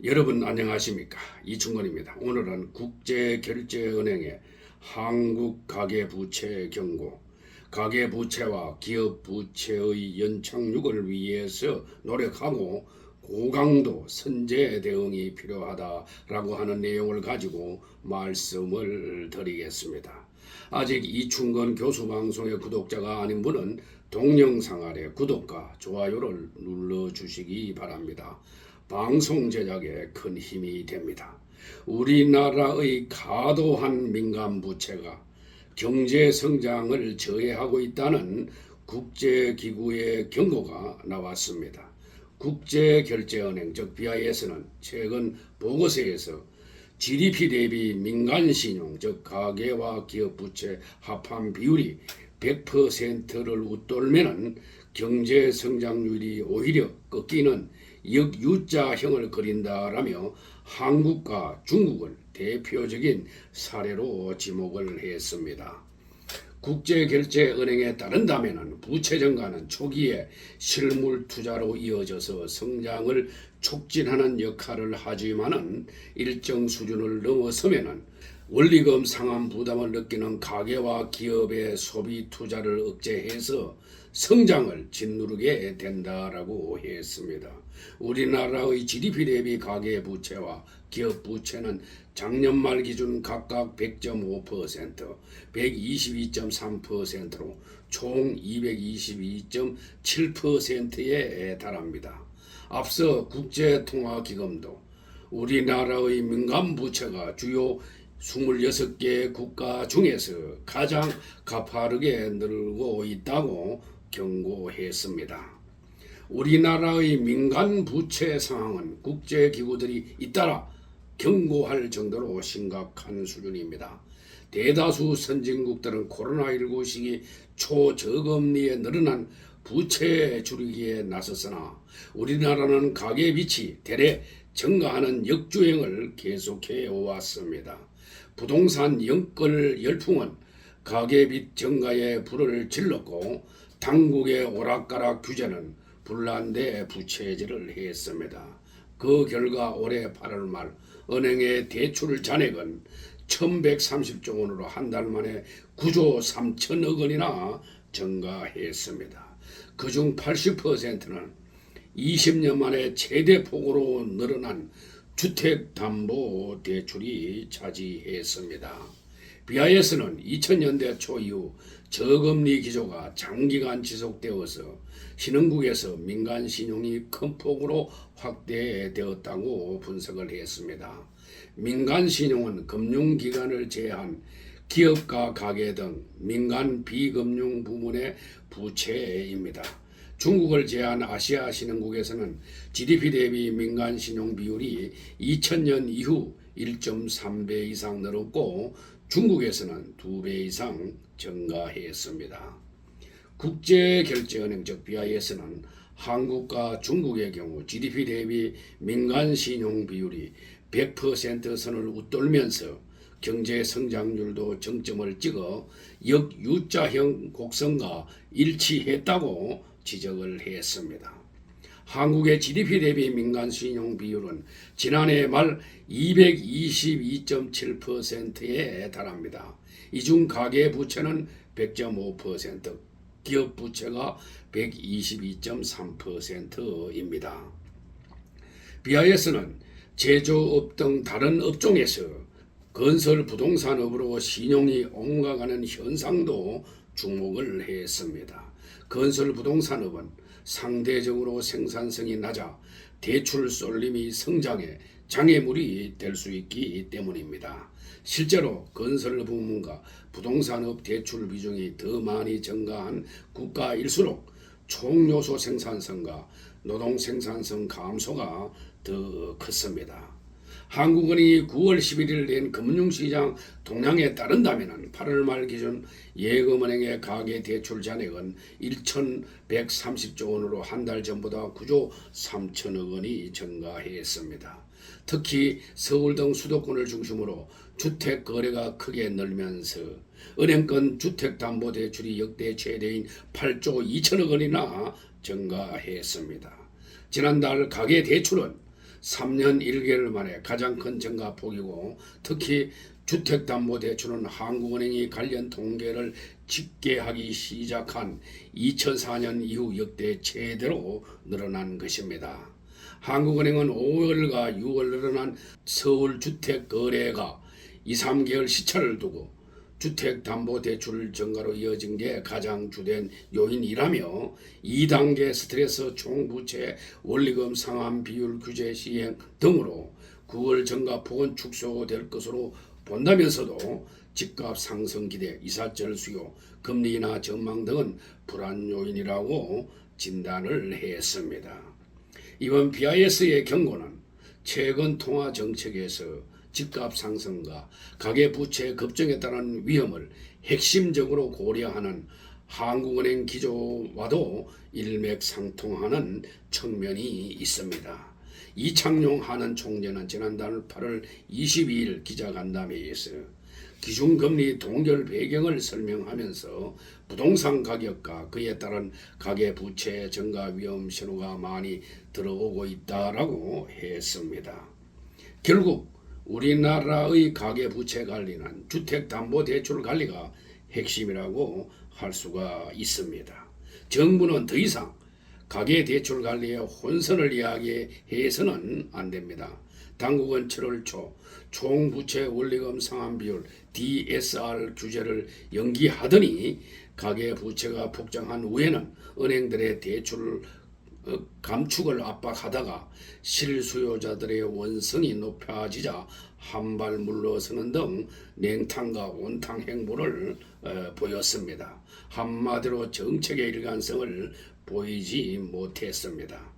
여러분 안녕하십니까? 이충건입니다. 오늘은 국제결제은행의 한국가계부채 경고, 가계부채와 기업부채의 연착륙을 위해서 노력하고 고강도 선제 대응이 필요하다라고 하는 내용을 가지고 말씀을 드리겠습니다. 아직 이충건 교수 방송의 구독자가 아닌 분은 동영상 아래 구독과 좋아요를 눌러주시기 바랍니다. 방송 제작에 큰 힘이 됩니다. 우리나라의 과도한 민간 부채가 경제 성장을 저해하고 있다는 국제기구의 경고가 나왔습니다. 국제결제은행 즉 BIS는 최근 보고서에서 GDP 대비 민간신용 즉 가계와 기업 부채 합한 비율이 100%를 웃돌면 경제 성장률이 오히려 꺾이는 역U자형을 그린다라며 한국과 중국을 대표적인 사례로 지목을 했습니다. 국제결제은행에 따른다면 부채 증가는 초기에 실물 투자로 이어져서 성장을 촉진하는 역할을 하지만은 일정 수준을 넘어서면은 원리금 상환 부담을 느끼는 가계와 기업의 소비 투자를 억제해서 성장을 짓누르게 된다라고 했습니다. 우리나라의 GDP 대비 가계 부채와 기업 부채는 작년 말 기준 각각 100.5%, 122.3%로 총 222.7%에 달합니다. 앞서 국제통화기금도 우리나라의 민간 부채가 주요 26개 국가 중에서 가장 가파르게 늘고 있다고 경고했습니다. 우리나라의 민간 부채 상황은 국제기구들이 잇따라 경고할 정도로 심각한 수준입니다. 대다수 선진국들은 코로나19 시기 초저금리에 늘어난 부채 줄이기에 나섰으나 우리나라는 가계빚이 대래 증가하는 역주행을 계속해 왔습니다. 부동산 영끌 열풍은 가계빚 증가에 불을 질렀고 당국의 오락가락 규제는 불난데 부채질을 했습니다. 그 결과 올해 8월 말 은행의 대출 잔액은 1130조 원으로 한 달 만에 9조 3천억 원이나 증가했습니다. 그중 80%는 20년 만에 최대 폭으로 늘어난 주택담보대출이 차지했습니다. BIS는 2000년대 초 이후 저금리 기조가 장기간 지속되어서 신흥국에서 민간 신용이 큰 폭으로 확대되었다고 분석을 했습니다. 민간 신용은 금융기관을 제한 기업과 가계 등 민간 비금융 부문의 부채입니다. 중국을 제한 아시아 신흥국에서는 GDP 대비 민간 신용 비율이 2000년 이후 1.3배 이상 늘었고 중국에서는 2배 이상 증가했습니다. 국제결제은행 즉 BIS는 한국과 중국의 경우 GDP 대비 민간 신용 비율이 100% 선을 웃돌면서 경제 성장률도 정점을 찍어 역U자형 곡선과 일치했다고 지적을 했습니다. 한국의 GDP 대비 민간 신용 비율은 지난해 말 222.7%에 달합니다. 이 중 가계 부채는 100.5%, 기업 부채가 122.3%입니다. BIS는 제조업 등 다른 업종에서 건설 부동산업으로 신용이 옮아가는 현상도 주목을 했습니다. 건설 부동산업은 상대적으로 생산성이 낮아 대출 쏠림이 성장에 장애물이 될 수 있기 때문입니다. 실제로 건설 부문과 부동산업 대출 비중이 더 많이 증가한 국가일수록 총요소 생산성과 노동 생산성 감소가 더 컸습니다. 한국은행이 9월 11일 낸 금융시장 동향에 따른다면 8월 말 기준 예금은행의 가계 대출 잔액은 1,130조 원으로 한 달 전보다 9조 3천억 원이 증가했습니다. 특히 서울 등 수도권을 중심으로 주택 거래가 크게 늘면서 은행권 주택담보대출이 역대 최대인 8조 2천억 원이나 증가했습니다. 지난달 가계대출은 3년 1개월 만에 가장 큰 증가폭이고, 특히 주택담보대출은 한국은행이 관련 통계를 집계하기 시작한 2004년 이후 역대 최대로 늘어난 것입니다. 한국은행은 5월과 6월 늘어난 서울 주택 거래가 2, 3개월 시차를 두고 주택담보대출 증가로 이어진 게 가장 주된 요인이라며, 2단계 스트레스 총부채 원리금 상환 비율 규제 시행 등으로 9월 증가폭은 축소될 것으로 본다면서도 집값 상승 기대, 이삿짐 수요, 금리 인하 전망 등은 불안 요인이라고 진단을 했습니다. 이번 BIS의 경고는 최근 통화 정책에서 집값 상승과 가계부채 급증에 따른 위험을 핵심적으로 고려하는 한국은행 기조와도 일맥상통하는 측면이 있습니다. 이창용 하는 총재는 지난달 8월 22일 기자간담회에서 기준금리 동결 배경을 설명하면서 부동산 가격과 그에 따른 가계부채 증가 위험 신호가 많이 들어오고 있다라고 했습니다. 결국 우리나라의 가계부채 관리는 주택담보대출 관리가 핵심이라고 할 수가 있습니다. 정부는 더 이상 가계대출 관리에 혼선을 이야기해서는 안 됩니다. 당국은 7월 초 총부채 원리금 상환 비율 DSR 규제를 연기하더니 가계부채가 폭증한 후에는 은행들의 대출 감축을 압박하다가 실수요자들의 원성이 높아지자 한발 물러서는 등 냉탕과 온탕 행보를 보였습니다. 한마디로 정책의 일관성을 보이지 못했습니다.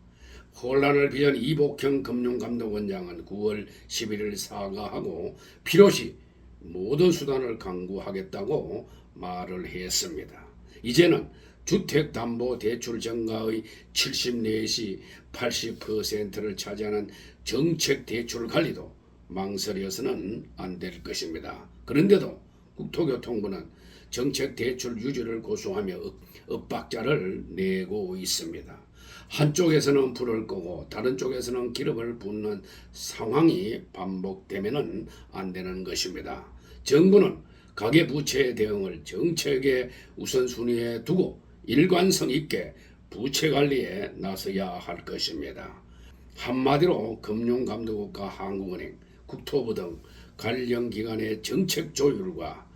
혼란을 빚은 이복형 금융감독원장은 9월 11일 사과하고 필요시 모든 수단을 강구하겠다고 말을 했습니다. 이제는 주택담보대출 증가의 70 내지 80%를 차지하는 정책대출 관리도 망설여서는 안 될 것입니다. 그런데도 국토교통부는 정책대출 유지를 고수하며 엇박자를 내고 있습니다. 한쪽에서는 불을 끄고 다른 쪽에서는 기름을 붓는 상황이 반복되면 안 되는 것입니다. 정부는 가계부채 대응을 정책의 우선순위에 두고 일관성 있게 부채 관리에 나서야 할 것입니다. 한마디로 금융감독국과 한국은행, 국토부 등 관련 기관의 정책 조율과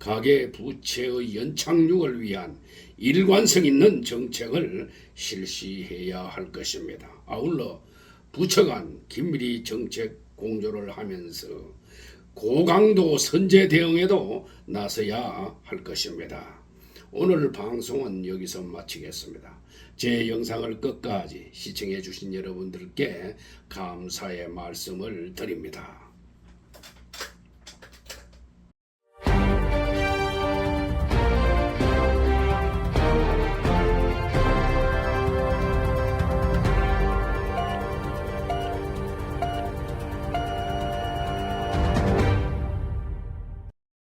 가계부채의 연착륙을 위한 일관성 있는 정책을 실시해야 할 것입니다. 아울러 부처 간 긴밀히 정책 공조를 하면서 고강도 선제 대응에도 나서야 할 것입니다. 오늘 방송은 여기서 마치겠습니다. 제 영상을 끝까지 시청해 주신 여러분들께 감사의 말씀을 드립니다.